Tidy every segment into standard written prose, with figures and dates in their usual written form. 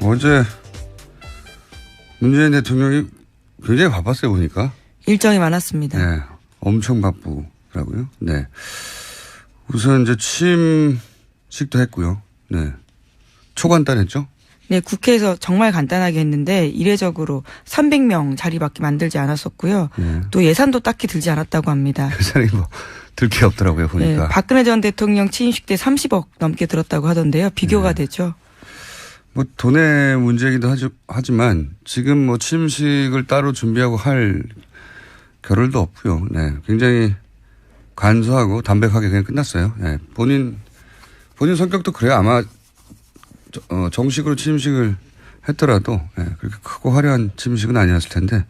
어제 문재인 대통령이 굉장히 바빴어요, 보니까. 일정이 많았습니다. 네. 엄청 바쁘더라고요. 네. 우선 이제 취임식도 했고요. 네. 초간단했죠? 네, 국회에서 정말 간단하게 했는데 이례적으로 300명 자리밖에 만들지 않았었고요. 네. 또 예산도 딱히 들지 않았다고 합니다. 예산이 뭐 들 게 없더라고요, 보니까. 네, 박근혜 전 대통령 취임식 때 30억 넘게 들었다고 하던데요. 비교가 네. 되죠. 뭐 돈의 문제이기도 하지만 지금 뭐 취임식을 따로 준비하고 할 겨를도 없고요. 네, 굉장히 간소하고 담백하게 그냥 끝났어요. 네, 본인 성격도 그래요. 아마 정식으로 취임식을 했더라도 그렇게 크고 화려한 취임식은 아니었을 텐데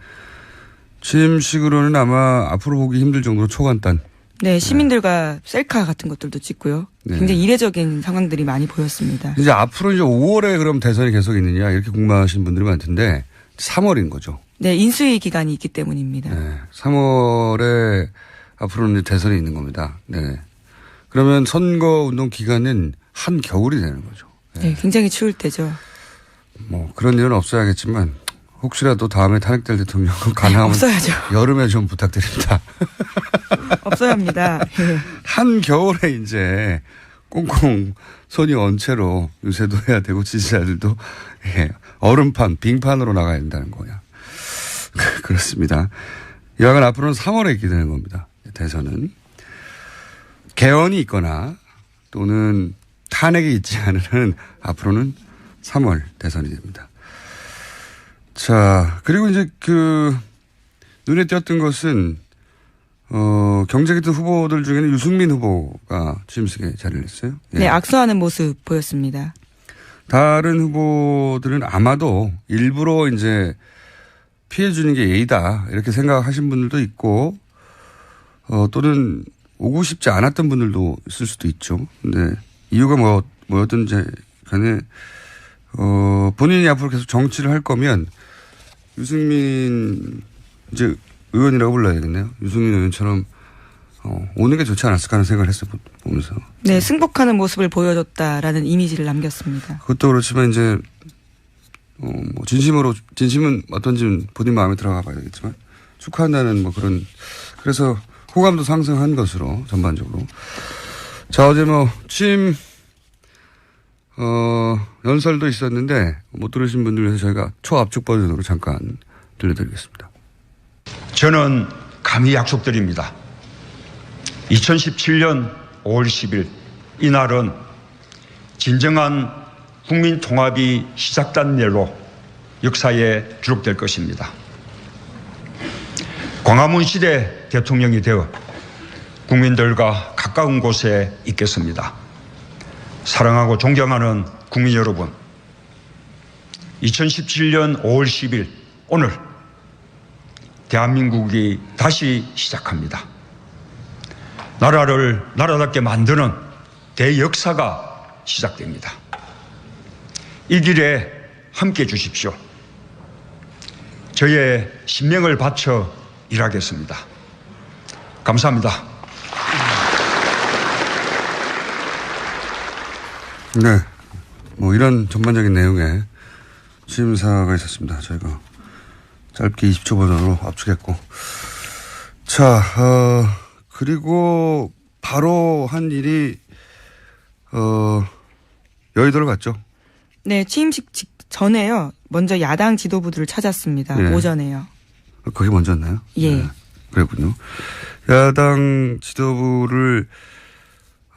취임식으로는 아마 앞으로 보기 힘들 정도로 초간단. 네, 시민들과 셀카 같은 것들도 찍고요. 네. 굉장히 이례적인 상황들이 많이 보였습니다. 이제 앞으로 이제 5월에 그럼 대선이 계속 있느냐 이렇게 궁금하신 분들이 많던데 3월인 거죠. 네, 인수위 기간이 있기 때문입니다. 네, 3월에 앞으로는 이제 대선이 있는 겁니다. 네. 그러면 선거 운동 기간은 한 겨울이 되는 거죠. 네, 굉장히 추울 때죠. 뭐 그런 일은 없어야겠지만 혹시라도 다음에 탄핵될 대통령은 가능하면 없어야죠. 여름에 좀 부탁드립니다. 없어야 합니다. 네. 한 겨울에 이제 꽁꽁 손이 언 채로 유세도 해야 되고 지지자들도 얼음판, 빙판으로 나가야 된다는 거야. 그렇습니다. 여하간 앞으로는 3월에 있게 되는 겁니다. 대선은. 개헌이 있거나 또는 탄핵이 있지 않으면 앞으로는 3월 대선이 됩니다. 자, 그리고 이제 눈에 띄었던 것은, 경제기득 후보들 중에는 유승민 후보가 취임식에 자리를 했어요. 예. 네, 악수하는 모습 보였습니다. 다른 후보들은 아마도 일부러 이제 피해 주는 게 예의다. 이렇게 생각하신 분들도 있고, 또는 오고 싶지 않았던 분들도 있을 수도 있죠. 근데 이유가 뭐였든지 간에, 본인이 앞으로 계속 정치를 할 거면 유승민 이제 의원이라고 불러야겠네요. 유승민 의원처럼 오는 게 좋지 않았을까 하는 생각을 했어요. 보면서. 네, 승복하는 모습을 보여줬다라는 이미지를 남겼습니다. 그것도 그렇지만 이제 뭐 진심은 어떤지는 본인 마음에 들어가 봐야겠지만 축하한다는 뭐 그래서 호감도 상승한 것으로 전반적으로. 자, 어제 뭐 취임 연설도 있었는데 못 들으신 분들 위해서 저희가 초압축 버전으로 잠깐 들려드리겠습니다. 저는 감히 약속드립니다. 2017년 5월 10일 이날은 진정한 국민 통합이 시작된 날로 역사에 기록될 것입니다. 광화문 시대 대통령이 되어 국민들과 가까운 곳에 있겠습니다. 사랑하고 존경하는 국민 여러분, 2017년 5월 10일 오늘 대한민국이 다시 시작합니다. 나라를 나라답게 만드는 대역사가 시작됩니다. 이 길에 함께 해 주십시오. 저의 신명을 바쳐 일하겠습니다. 감사합니다. 네. 뭐 이런 전반적인 내용의 취임사가 있었습니다. 저희가 짧게 20초 버전으로 압축했고. 자, 그리고 바로 한 일이, 여의도를 갔죠. 네, 취임식 전에요. 먼저 야당 지도부들을 찾았습니다. 예. 오전에요. 그게 먼저였나요? 예. 네. 그랬군요. 야당 지도부를,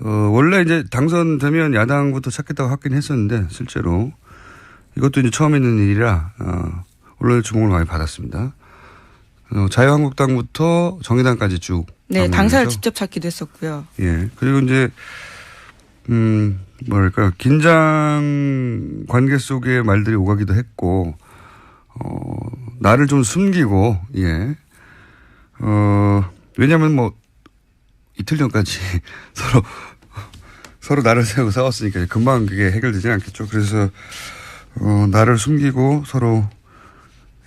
원래 이제 당선되면 야당부터 찾겠다고 하긴 했었는데, 실제로. 이것도 이제 처음 있는 일이라, 언론의 주목을 많이 받았습니다. 자유한국당부터 정의당까지 쭉. 네, 당사를 직접 찾기도 했었고요. 예. 그리고 이제, 뭐랄까, 긴장 관계 속의 말들이 오가기도 했고, 나를 좀 숨기고, 예. 왜냐면 뭐, 이틀 전까지 서로 나를 세우고 싸웠으니까 금방 그게 해결되지는 않겠죠. 그래서, 나를 숨기고 서로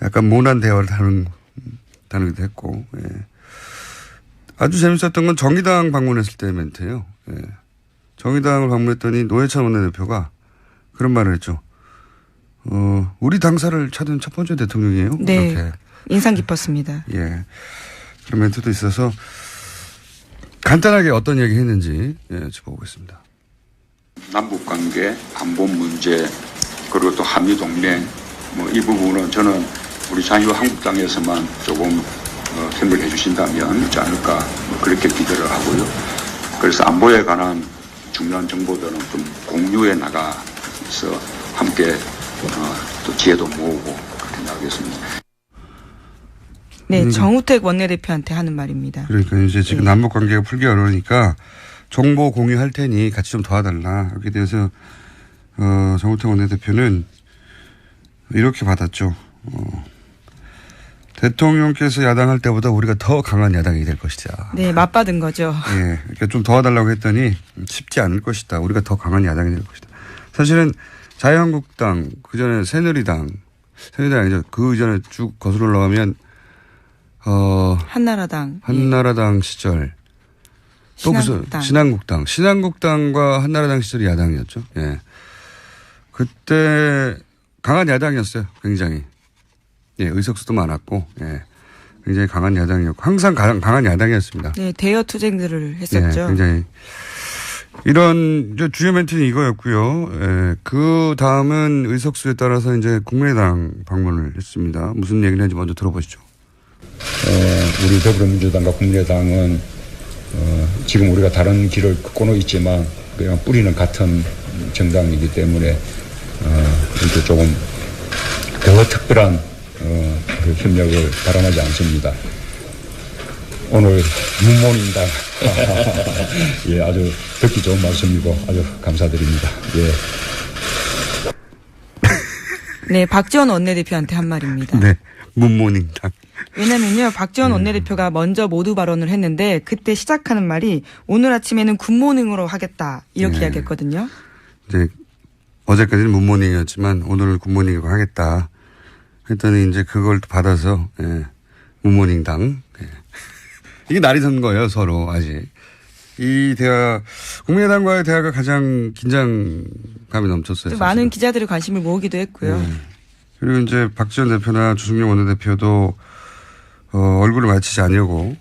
약간 모난 대화를 다루기도 했고, 예. 아주 재밌었던 건 정의당 방문했을 때 멘트예요. 예. 정의당을 방문했더니 노회찬 원내대표가 그런 말을 했죠. 우리 당사를 찾은 첫 번째 대통령이에요. 네. 이렇게. 인상 깊었습니다. 예. 그런 멘트도 있어서 간단하게 어떤 얘기 했는지 짚어보겠습니다. 남북관계, 안보 문제, 그리고 또 한미동맹, 이 부분은 저는 우리 자유한국당에서만 조금 협력해 주신다면 있지 않을까 그렇게 기대를 하고요. 그래서 안보에 관한 중요한 정보들은 좀 공유해 나가서 함께 또 지혜도 모으고 그렇게 나가겠습니다. 네, 정우택 원내대표한테 하는 말입니다. 그러니까 이제 지금 남북 관계가 풀기 어려우니까 정보 공유할 테니 같이 좀 도와달라. 여기에 대해서 정우택 원내대표는 이렇게 받았죠. 대통령께서 야당할 때보다 우리가 더 강한 야당이 될 것이다. 네, 맞받은 거죠. 예, 그러니까 좀 도와달라고 했더니 쉽지 않을 것이다. 우리가 더 강한 야당이 될 것이다. 사실은 자유한국당, 그전에 새누리당이 아니죠. 그 이전에 쭉 거슬러 올라가면 한나라당 시절 또 무슨 신한국당과 한나라당 시절이 야당이었죠. 예. 그때 강한 야당이었어요. 굉장히. 예, 의석수도 많았고, 예. 굉장히 강한 야당이었고, 항상 강한 야당이었습니다. 네, 대여 투쟁들을 했었죠. 예, 굉장히. 이런, 주요 멘트는 이거였고요. 예, 그 다음은 의석수에 따라서 이제 국민의당 방문을 했습니다. 무슨 얘기를 했는지 먼저 들어보시죠. 우리 더불어민주당과 국민의당은 지금 우리가 다른 길을 걷고는 있지만 그냥 뿌리는 같은 정당이기 때문에 이렇게 조금 더 특별한 그 협력을 바람하지 않습니다. 오늘 문모닝당 예, 아주 듣기 좋은 말씀이고 아주 감사드립니다. 예. 네, 박지원 원내대표한테 한 말입니다. 네, 문모닝당. 왜냐면요, 박지원 원내대표가 먼저 모두 발언을 했는데 그때 시작하는 말이 오늘 아침에는 굿모닝으로 하겠다 이렇게 이야기했거든요. 이제 어제까지는 문모닝이었지만 오늘은 굿모닝으로 하겠다 했더니 이제 그걸 받아서 문모닝당. 예. 이게 날이 선 거예요, 서로 아직. 이 대화, 국민의당과의 대화가 가장 긴장감이 넘쳤어요. 많은 기자들의 관심을 모으기도 했고요. 그리고 이제 박지원 대표나 주승용 원내대표도 얼굴을 맞추지 않으려고,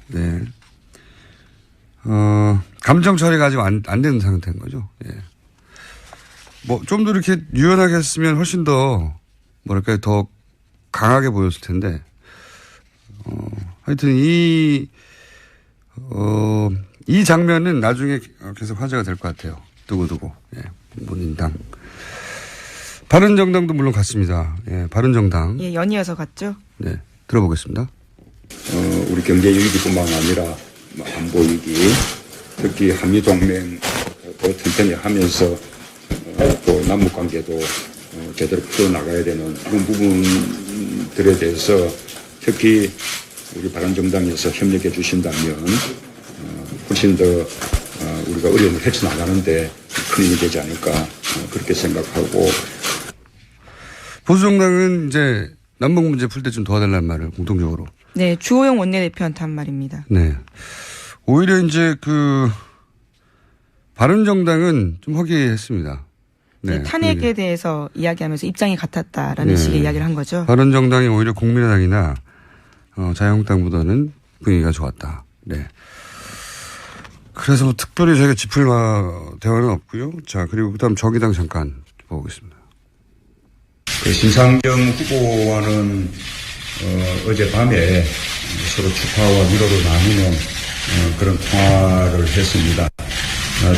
감정 처리가 아직 안 되는 상태인 거죠. 예. 좀 더 이렇게 유연하게 했으면 훨씬 더, 더 강하게 보였을 텐데, 하여튼 이 장면은 나중에 계속 화제가 될 것 같아요. 두고두고. 예. 문인당. 바른정당도 물론 갔습니다. 예. 바른정당. 예, 연이어서 갔죠. 네. 들어보겠습니다. 우리 경제 위기뿐만 아니라 안보 위기, 특히 한미동맹 더 튼튼히 하면서 또 남북관계도 제대로 풀어나가야 되는 이런 부분들에 대해서 특히 우리 바른정당에서 협력해 주신다면 훨씬 더 우리가 어려움을 헤쳐나가는데 큰 힘이 되지 않을까 그렇게 생각하고. 보수정당은 이제 남북 문제 풀 때 좀 도와달라는 말을 공통적으로. 네, 주호영 원내대표한테 한 말입니다. 네. 오히려 이제 바른정당은 좀 허기했습니다. 네, 탄핵에 대해서 이야기하면서 입장이 같았다라는 식의 이야기를 한 거죠. 바른정당이 오히려 국민의당이나 자유한국당보다는 분위기가 좋았다. 네. 그래서 특별히 저희가 짚을 대화는 없고요. 자, 그리고 그다음 정의당 잠깐 보겠습니다. 심상정 후보와는 어젯밤에 서로 축하와 위로를 나누는 그런 통화를 했습니다.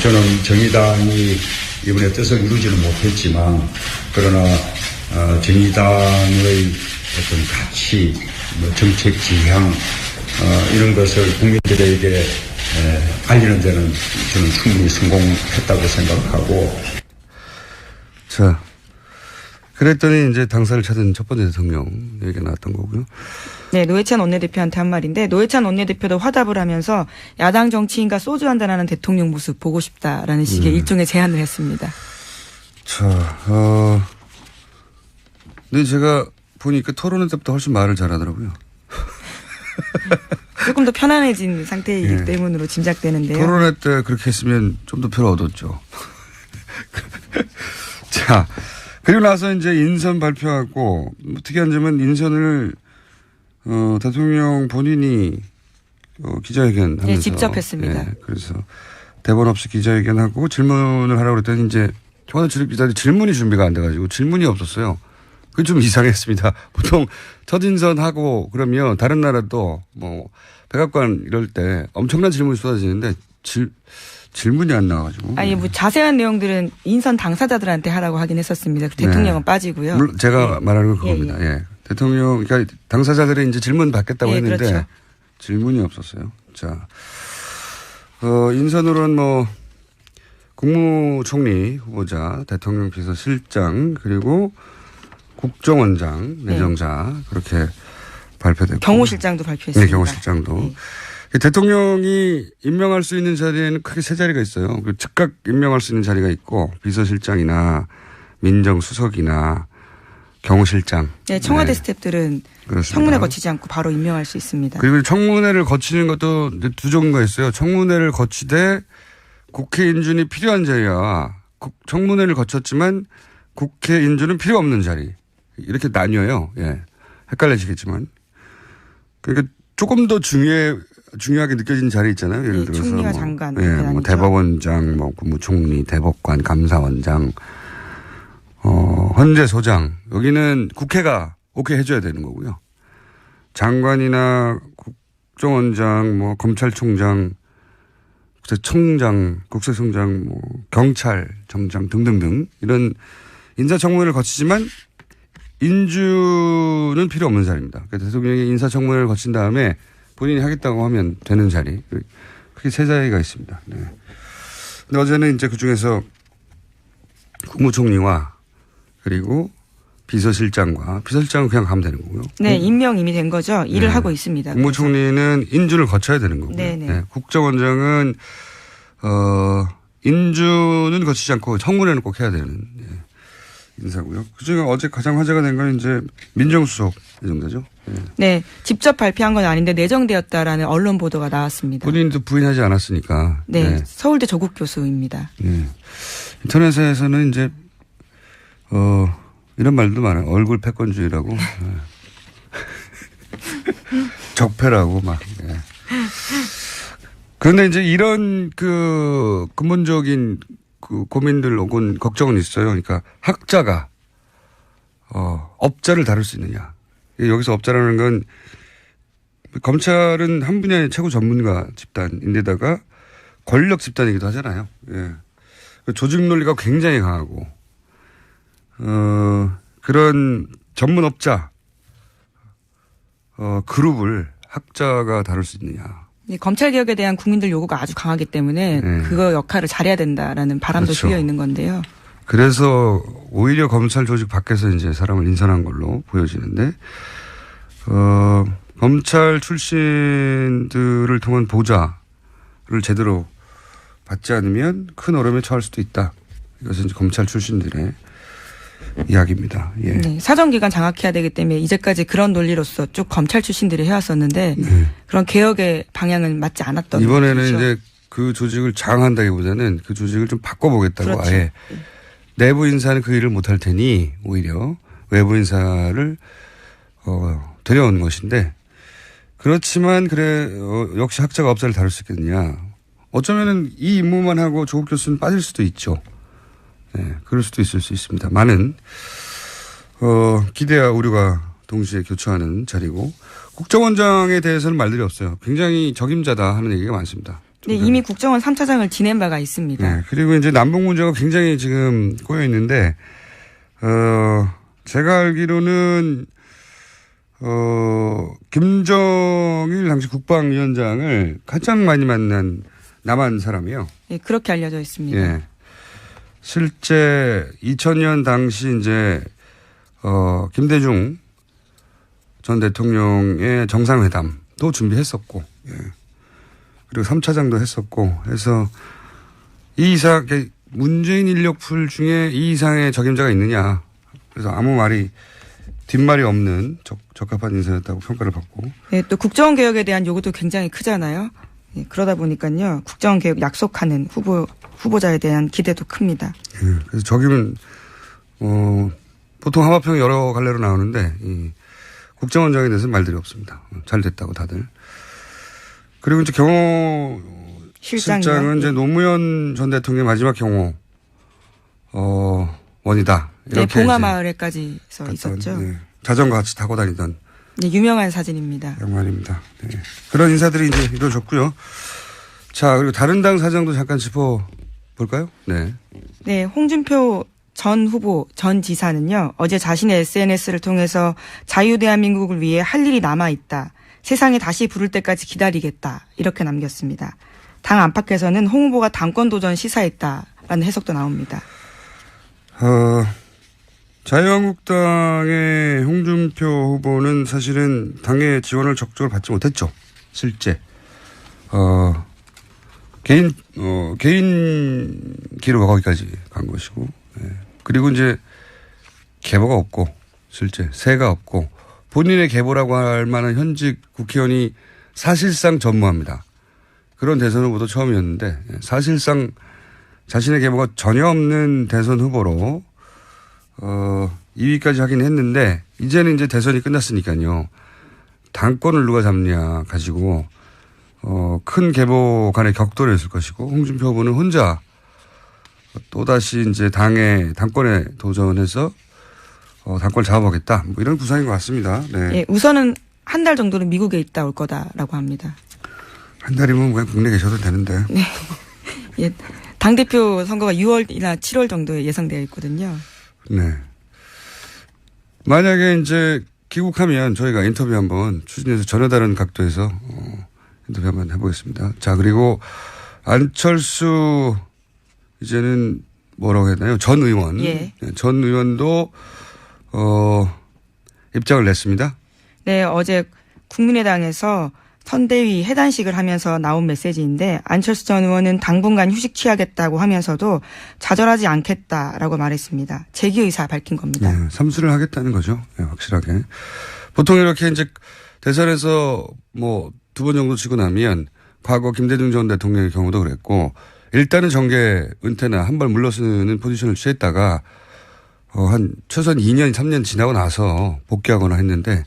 저는 정의당이 이번에 뜻을 이루지는 못했지만 그러나 정의당의 어떤 가치, 정책 지향 이런 것을 국민들에게 알리는 데는 저는 충분히 성공했다고 생각하고. 자, 그랬더니 이제 당사를 찾은 첫 번째 대통령 얘기가 나왔던 거고요. 네, 노회찬 원내대표한테 한 말인데 노회찬 원내대표도 화답을 하면서 야당 정치인과 소주 한잔하는 대통령 모습 보고 싶다라는 식의 일종의 제안을 했습니다. 자, 근데 제가 보니까 토론회 때부터 훨씬 말을 잘하더라고요. 조금 더 편안해진 상태이기 때문으로 짐작되는데요. 토론회 때 그렇게 했으면 좀 더 표를 얻었죠. 자, 그리고 나서 이제 인선 발표하고 특이한 점은 인선을 대통령 본인이 기자회견하면서 네, 직접 했습니다. 예, 그래서 대본 없이 기자회견하고 질문을 하라고 그랬더니 이제 청와대 출입기자들이 질문이 준비가 안 돼가지고 질문이 없었어요. 그게 좀 이상했습니다. 보통 첫 인선하고 그러면 다른 나라도 뭐 백악관 이럴 때 엄청난 질문이 쏟아지는데 질문이 안 나와가지고. 아니 뭐 자세한 내용들은 인선 당사자들한테 하라고 하긴 했었습니다. 대통령은 네. 빠지고요. 물론 제가 말하는 건 그겁니다. 예. 예. 대통령, 그러니까 당사자들이 이제 질문 받겠다고 예, 했는데 그렇죠. 질문이 없었어요. 자, 인선으로는 뭐 국무총리 후보자, 대통령 비서실장 그리고 국정원장, 내정자 그렇게 발표됐고. 경호실장도 발표했습니다. 네, 경호실장도. 네. 대통령이 임명할 수 있는 자리에는 크게 세 자리가 있어요. 즉각 임명할 수 있는 자리가 있고 비서실장이나 민정수석이나 경호실장. 네, 청와대 네. 스태프들은 그렇습니다. 청문회 거치지 않고 바로 임명할 수 있습니다. 그리고 청문회를 거치는 것도 두 종류가 있어요. 청문회를 거치되 국회 인준이 필요한 자리와 청문회를 거쳤지만 국회 인준은 필요 없는 자리. 이렇게 나뉘어요. 예. 헷갈리시겠지만. 그러니까 조금 더 중요하게 느껴진 자리 있잖아요. 예를 예, 들어서. 총리와 뭐, 장관. 예, 뭐 대법원장, 뭐 국무총리, 대법관, 감사원장, 헌재소장. 여기는 국회가 오케이 해줘야 되는 거고요. 장관이나 국정원장, 뭐 검찰총장, 국세청장, 뭐 경찰청장 등등등 이런 인사청문회를 거치지만 인준은 필요 없는 자리입니다. 그러니까 대통령이 인사청문회를 거친 다음에 본인이 하겠다고 하면 되는 자리. 크게 세 자리가 있습니다. 네. 근데 어제는 이제 그 중에서 국무총리와 그리고 비서실장은 그냥 가면 되는 거고요. 네, 임명 이미 된 거죠. 일을 네. 하고 있습니다. 국무총리는 인준을 거쳐야 되는 거고요. 네네. 네. 국정원장은 인준은 거치지 않고 청문회는 꼭 해야 되는 인사고요. 그중에 어제 가장 화제가 된 건 이제 민정수석 내정자죠. 네. 네, 직접 발표한 건 아닌데 내정되었다라는 언론 보도가 나왔습니다. 본인도 부인하지 않았으니까. 네, 서울대 조국 교수입니다. 네. 인터넷에서는 이제 이런 말도 많아요. 얼굴 패권주의라고. 네. 적폐라고 막. 네. 그런데 이제 이런 근본적인 고민들 혹은 걱정은 있어요. 그러니까 학자가 업자를 다룰 수 있느냐. 여기서 업자라는 건 검찰은 한 분야의 최고 전문가 집단인데다가 권력 집단이기도 하잖아요. 예. 조직 논리가 굉장히 강하고 그런 전문 업자 그룹을 학자가 다룰 수 있느냐. 검찰 개혁에 대한 국민들 요구가 아주 강하기 때문에 네. 그거 역할을 잘해야 된다라는 바람도 그렇죠. 휘어 있는 건데요. 그래서 오히려 검찰 조직 밖에서 이제 사람을 인선한 걸로 보여지는데, 검찰 출신들을 통한 보좌를 제대로 받지 않으면 큰 어려움에 처할 수도 있다. 이것은 이제 검찰 출신들의 이야기입니다. 예. 네, 사정기관 장악해야 되기 때문에 이제까지 그런 논리로서 쭉 검찰 출신들이 해왔었는데 그런 개혁의 방향은 맞지 않았던 이번에는 거죠. 이제 그 조직을 장악한다기보다는 그 조직을 좀 바꿔보겠다고 그렇죠. 아예 내부 인사는 그 일을 못할 테니 오히려 외부 인사를 데려온 것인데 그렇지만 역시 학자가 업자를 다룰 수 있겠느냐. 어쩌면은 이 임무만 하고 조국 교수는 빠질 수도 있죠. 네, 그럴 수도 있을 수 있습니다. 많은 기대와 우려가 동시에 교차하는 자리고 국정원장에 대해서는 말들이 없어요. 굉장히 적임자다 하는 얘기가 많습니다. 네, 이미 국정원 3차장을 지낸 바가 있습니다. 네, 그리고 이제 남북 문제가 굉장히 지금 꼬여 있는데 제가 알기로는 김정일 당시 국방위원장을 가장 많이 만난 남한 사람이에요. 네, 그렇게 알려져 있습니다. 예. 실제 2000년 당시 이제 김대중 전 대통령의 정상회담도 준비했었고, 예. 그리고 3차장도 했었고, 해서 이 이상 문재인 인력풀 중에 이 이상의 적임자가 있느냐. 그래서 아무 말이 뒷말이 없는 적합한 인사였다고 평가를 받고. 네, 또 국정원 개혁에 대한 요구도 굉장히 크잖아요. 네, 그러다 보니까요 국정원 개혁 약속하는 후보자에 대한 기대도 큽니다. 예. 그래서 적임은 보통 하마평이 여러 갈래로 나오는데 이 국정원장에 대해서는 말들이 없습니다. 잘 됐다고 다들. 그리고 이제 경호 실장은 이제 노무현 전 대통령의 마지막 경호 원이다. 네, 이렇게 봉화마을에까지서 있었죠. 네, 자전거 같이 타고 다니던 네, 유명한 사진입니다. 양반입니다. 네. 그런 인사들이 이제 이루어졌고요. 자, 그리고 다른 당 사정도 잠깐 짚어볼까요? 네. 네, 홍준표 전 후보, 전 지사는요, 어제 자신의 SNS를 통해서 자유대한민국을 위해 할 일이 남아있다. 세상에 다시 부를 때까지 기다리겠다. 이렇게 남겼습니다. 당 안팎에서는 홍 후보가 당권 도전 시사했다라는 해석도 나옵니다. 자유한국당의 홍준표 후보는 사실은 당의 지원을 적극적으로 받지 못했죠. 실제. 개인 기로가 거기까지 간 것이고. 예. 그리고 이제 계보가 없고, 실제 세가 없고, 본인의 계보라고 할 만한 현직 국회의원이 사실상 전무합니다. 그런 대선 후보도 처음이었는데, 사실상 자신의 계보가 전혀 없는 대선 후보로 2위까지 하긴 했는데 이제는 이제 대선이 끝났으니까요. 당권을 누가 잡냐 가지고 큰 계보 간의 격돌이었을 것이고 홍준표 후보는 혼자 또다시 이제 당권에 도전해서 당권을 잡아보겠다. 뭐 이런 구상인 것 같습니다. 네. 예, 우선은 한 달 정도는 미국에 있다 올 거다라고 합니다. 한 달이면 그냥 국내 계셔도 되는데. 네. 예, 당대표 선거가 6월이나 7월 정도에 예상되어 있거든요. 네. 만약에 이제 귀국하면 저희가 인터뷰 한번 추진해서 전혀 다른 각도에서 인터뷰 한번 해보겠습니다. 자, 그리고 안철수 이제는 뭐라고 해야 되나요? 전 의원. 예. 네, 전 의원도 입장을 냈습니다. 네, 어제 국민의당에서 선대위 해단식을 하면서 나온 메시지인데 안철수 전 의원은 당분간 휴식 취하겠다고 하면서도 좌절하지 않겠다라고 말했습니다. 재기 의사 밝힌 겁니다. 네, 삼수를 하겠다는 거죠. 네, 확실하게. 보통 이렇게 이제 대선에서 뭐 2번 정도 치고 나면 과거 김대중 전 대통령의 경우도 그랬고 일단은 정계 은퇴나 한 발 물러서는 포지션을 취했다가 한 최소한 2년, 3년 지나고 나서 복귀하거나 했는데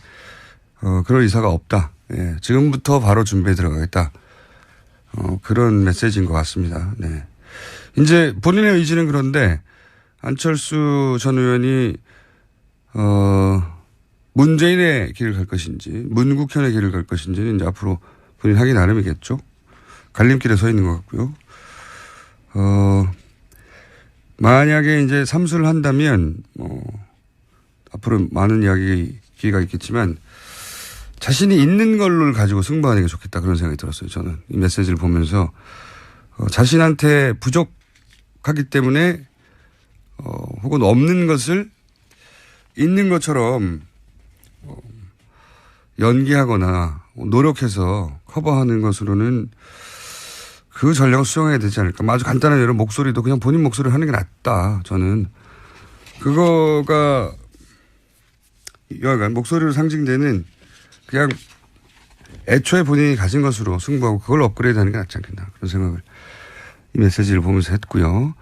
그럴 의사가 없다. 예, 지금부터 바로 준비에 들어가겠다. 그런 메시지인 것 같습니다. 네. 이제 본인의 의지는 그런데 안철수 전 의원이 문재인의 길을 갈 것인지 문국현의 길을 갈 것인지는 이제 앞으로 본인 하기 나름이겠죠. 갈림길에 서 있는 것 같고요. 만약에 이제 삼수를 한다면 앞으로 많은 이야기가 있겠지만 자신이 있는 걸로 가지고 승부하는 게 좋겠다 그런 생각이 들었어요. 저는 이 메시지를 보면서 자신한테 부족하기 때문에 혹은 없는 것을 있는 것처럼 연기하거나 노력해서 커버하는 것으로는 그 전략을 수용해야 되지 않을까. 아주 간단한 예로 목소리도 그냥 본인 목소리를 하는 게 낫다. 저는 그거가 여하간 목소리로 상징되는 그냥 애초에 본인이 가진 것으로 승부하고 그걸 업그레이드하는 게 낫지 않겠나 그런 생각을 이 메시지를 보면서 했고요.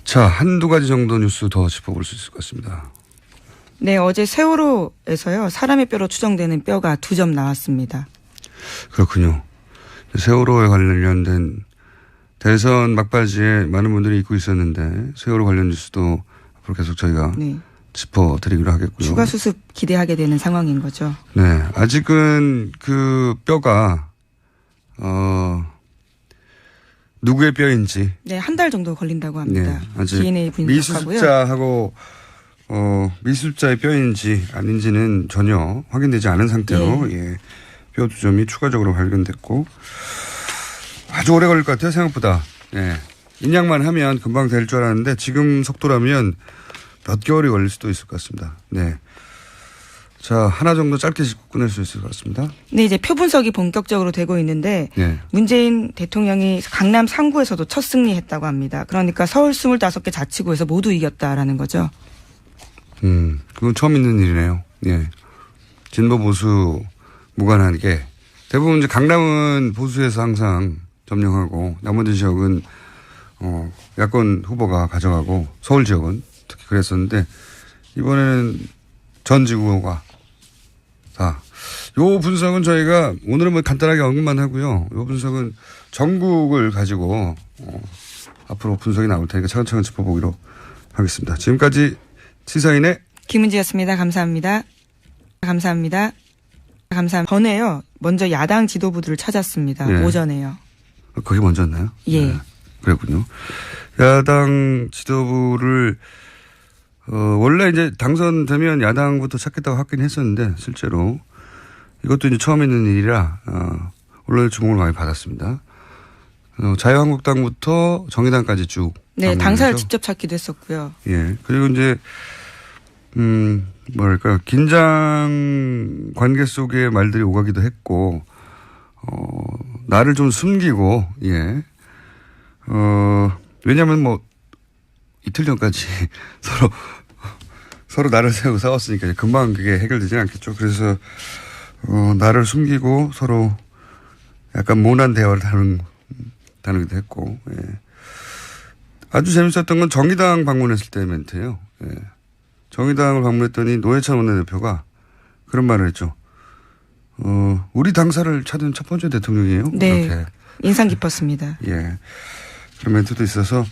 자, 한두 가지 정도 뉴스 더 짚어볼 수 있을 것 같습니다. 네, 어제 세월호에서요. 사람의 뼈로 추정되는 뼈가 2점 나왔습니다. 그렇군요. 세월호에 관련된 대선 막바지에 많은 분들이 잊고 있었는데 세월호 관련 뉴스도 앞으로 계속 저희가 네. 짚어드리기로 하겠고요. 추가 수습 기대하게 되는 상황인 거죠. 네. 아직은 그 뼈가, 누구의 뼈인지. 네, 한 달 정도 걸린다고 합니다. 네. 아직 DNA 분석하고요. 미수습자하고, 미수습자의 뼈인지 아닌지는 전혀 확인되지 않은 상태로, 예. 뼈 2점이 추가적으로 발견됐고, 아주 오래 걸릴 것 같아요, 생각보다. 예. 인양만 하면 금방 될 줄 알았는데, 지금 속도라면 몇 개월이 걸릴 수도 있을 것 같습니다. 네. 자, 하나 정도 짧게 짚고 끝낼 수 있을 것 같습니다. 네, 이제 표 분석이 본격적으로 되고 있는데 네. 문재인 대통령이 강남 3구에서도 첫 승리했다고 합니다. 그러니까 서울 25개 자치구에서 모두 이겼다라는 거죠. 그건 처음 있는 일이네요. 예. 진보 보수 무관하게 대부분 이제 강남은 보수에서 항상 점령하고 나머지 지역은 야권 후보가 가져가고 서울 지역은 특히 그랬었는데 이번에는 전 지구가 다. 요 분석은 저희가 오늘은 뭐 간단하게 언급만 하고요. 요 분석은 전국을 가지고 앞으로 분석이 나올 테니까 차근차근 짚어보기로 하겠습니다. 지금까지 시사인의 김은지였습니다. 감사합니다. 감사합니다. 전에요. 먼저 야당 지도부들을 찾았습니다. 예. 오전에요. 그게 먼저였나요? 예. 네, 그랬군요. 야당 지도부를 원래 이제 당선되면 야당부터 찾겠다고 하긴 했었는데 실제로 이것도 이제 처음 있는 일이라 언론의 주목을 많이 받았습니다. 자유한국당부터 정의당까지 쭉. 네, 당사를 직접 찾기도 했었고요. 예. 그리고 이제 뭐랄까 긴장 관계 속에 말들이 오가기도 했고 나를 좀 숨기고 예. 왜냐하면 뭐 이틀 전까지 서로 나를 세우고 싸웠으니까 금방 그게 해결되지 않겠죠. 그래서 나를 숨기고 서로 약간 모난 대화를 다루기도 했고 예. 아주 재밌었던 건 정의당 방문했을 때 멘트예요. 예. 정의당을 방문했더니 노회찬 원내대표가 그런 말을 했죠. 우리 당사를 찾은 첫 번째 대통령이에요. 네. 이렇게. 인상 깊었습니다. 예. 그런 멘트도 있어서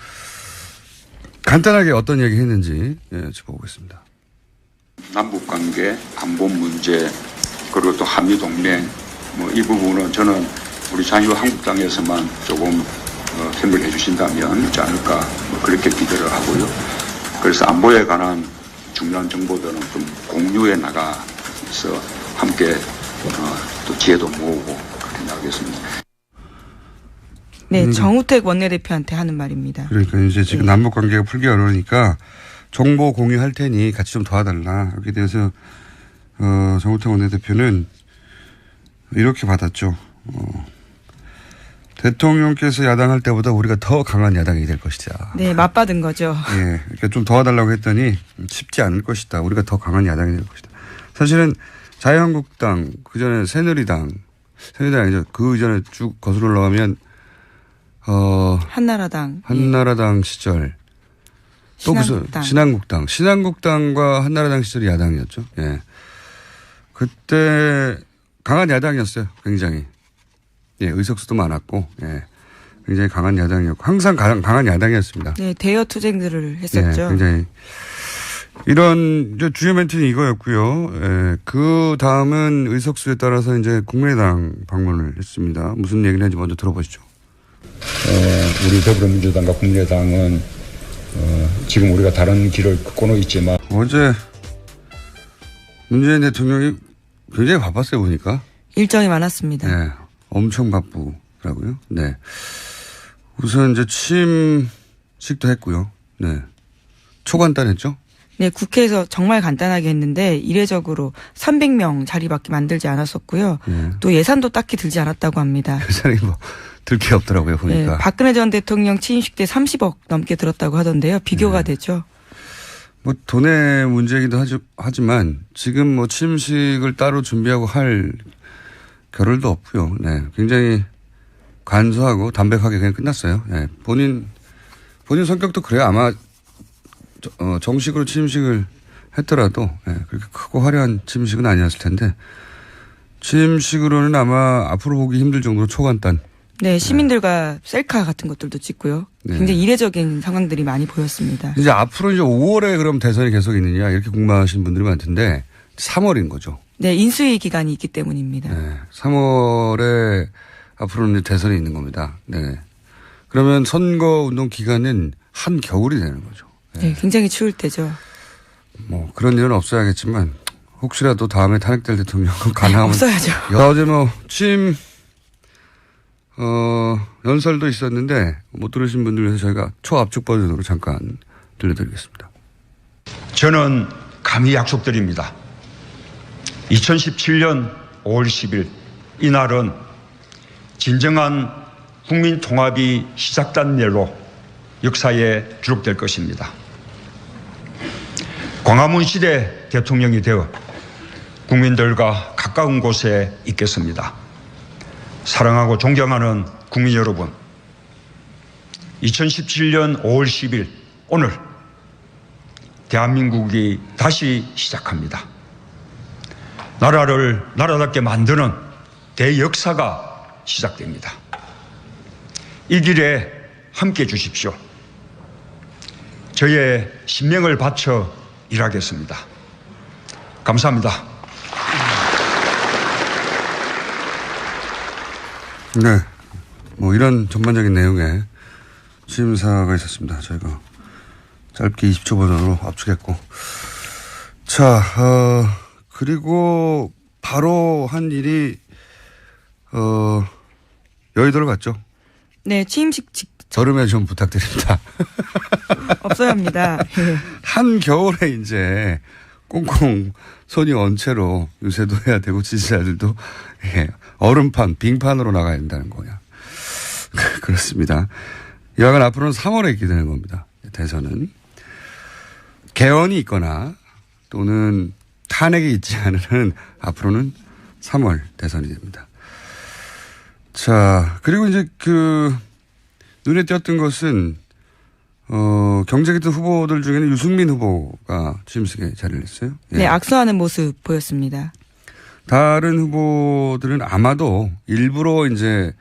간단하게 어떤 얘기 했는지 예, 짚어보겠습니다. 남북관계, 안보 문제, 그리고 또 한미동맹, 뭐 이 부분은 저는 우리 자유한국당에서만 조금 협력해 주신다면 있지 않을까 뭐 그렇게 기대를 하고요. 그래서 안보에 관한 중요한 정보들은 좀 공유해 나가서 함께 또 지혜도 모으고 그렇게 나가겠습니다. 네, 정우택 원내대표한테 하는 말입니다. 그러니까 이제 지금 남북 관계가 풀기 어려우니까 정보 공유할 테니 같이 좀 도와달라. 여기에 대해서 정우택 원내대표는 이렇게 받았죠. 대통령께서 야당할 때보다 우리가 더 강한 야당이 될 것이다. 네, 맞받은 거죠. 예, 그러니까 좀 도와달라고 했더니 쉽지 않을 것이다. 우리가 더 강한 야당이 될 것이다. 사실은 자유한국당, 그 전에 새누리당이죠. 그 이전에 쭉 거슬러 올라가면 한나라당 시절 또 신한국당과 한나라당 시절이 야당이었죠. 예, 그때 강한 야당이었어요. 굉장히. 예, 의석수도 많았고, 예, 굉장히 강한 야당이었고, 항상 강한 야당이었습니다. 네, 대여 투쟁들을 했었죠. 예, 굉장히. 이런, 주요 멘트는 이거였고요. 예, 그 다음은 의석수에 따라서 이제 국민의당 방문을 했습니다. 무슨 얘기를 했는지 먼저 들어보시죠. 우리 더불어민주당과 국민의당은, 지금 우리가 다른 길을 걷고는 있지만. 어제 문재인 대통령이 굉장히 바빴어요, 보니까. 일정이 많았습니다. 네. 엄청 바쁘더라고요. 네. 우선 이제 취임식도 했고요. 네. 초간단했죠? 네, 국회에서 정말 간단하게 했는데 이례적으로 300명 자리밖에 만들지 않았었고요. 네. 또 예산도 딱히 들지 않았다고 합니다. 예산이 뭐 들 게 없더라고요, 보니까. 네, 박근혜 전 대통령 취임식 때 30억 넘게 들었다고 하던데요. 비교가 되죠. 뭐 돈의 문제이기도 하지만 지금 뭐 취임식을 따로 준비하고 할 겨를도 없고요. 네, 굉장히 간소하고 담백하게 그냥 끝났어요. 네, 본인 성격도 그래요. 아마 정식으로 취임식을 했더라도 네, 그렇게 크고 화려한 취임식은 아니었을 텐데 취임식으로는 아마 앞으로 보기 힘들 정도로 초간단. 네, 시민들과 셀카 같은 것들도 찍고요. 네. 굉장히 이례적인 상황들이 많이 보였습니다. 이제 앞으로 이제 5월에 그럼 대선이 계속 있느냐 이렇게 궁금하신 분들이 많던데 3월인 거죠. 네, 인수위 기간이 있기 때문입니다. 네, 3월에 앞으로는 이제 대선이 있는 겁니다. 네. 그러면 선거 운동 기간은 한 겨울이 되는 거죠. 네, 굉장히 추울 때죠. 뭐 그런 일은 없어야겠지만 혹시라도 다음에 탄핵될 대통령은 가능하면 없어야죠. 어제 뭐 취임 연설도 있었는데 못 들으신 분들 위해서 저희가 초압축 버전으로 잠깐 들려드리겠습니다. 저는 감히 약속드립니다. 2017년 5월 10일 이날은 진정한 국민 통합이 시작된 날로 역사에 기록될 것입니다. 광화문 시대 대통령이 되어 국민들과 가까운 곳에 있겠습니다. 사랑하고 존경하는 국민 여러분, 2017년 5월 10일 오늘 대한민국이 다시 시작합니다. 나라를 나라답게 만드는 대역사가 시작됩니다. 이 길에 함께 해 주십시오. 저의 신명을 바쳐 일하겠습니다. 감사합니다. 네. 뭐 이런 전반적인 내용의 취임사가 있었습니다. 저희가 짧게 20초 버전으로 압축했고. 자, 그리고 바로 한 일이, 여의도를 갔죠. 네, 취임식 저름에 좀 부탁드립니다. 없어야 합니다. 한겨울에 이제 꽁꽁 손이 언 채로 유세도 해야 되고 지지자들도 얼음판, 빙판으로 나가야 된다는 거야. 그렇습니다. 이와는 앞으로는 3월에 있게 되는 겁니다. 대선은. 개헌이 있거나 또는 탄핵이 있지 않은 앞으로는 3월 대선이 됩니다. 자, 그리고 이제 눈에 띄었던 것은, 경제기득 후보들 중에는 유승민 후보가 취임식에 자리를 했어요. 네, 악수하는 모습 보였습니다. 다른 후보들은 아마도 일부러 이제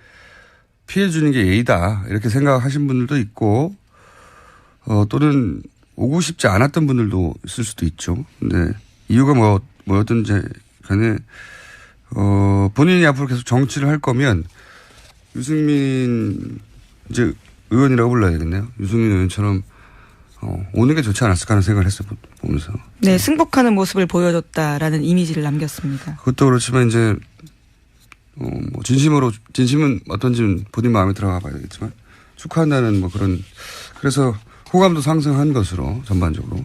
피해주는 게 예의다. 이렇게 생각하신 분들도 있고, 또는 오고 싶지 않았던 분들도 있을 수도 있죠. 근데 이유가 뭐였든지 간에, 본인이 앞으로 계속 정치를 할 거면 유승민 이제 의원이라고 불러야 되겠네요. 유승민 의원처럼 오는 게 좋지 않았을까 하는 생각을 했어요. 보면서. 네, 승복하는 모습을 보여줬다라는 이미지를 남겼습니다. 그것도 그렇지만 이제 진심은 어떤지는 본인 마음에 들어가 봐야 되겠지만 축하한다는 뭐 그런 그래서 호감도 상승한 것으로 전반적으로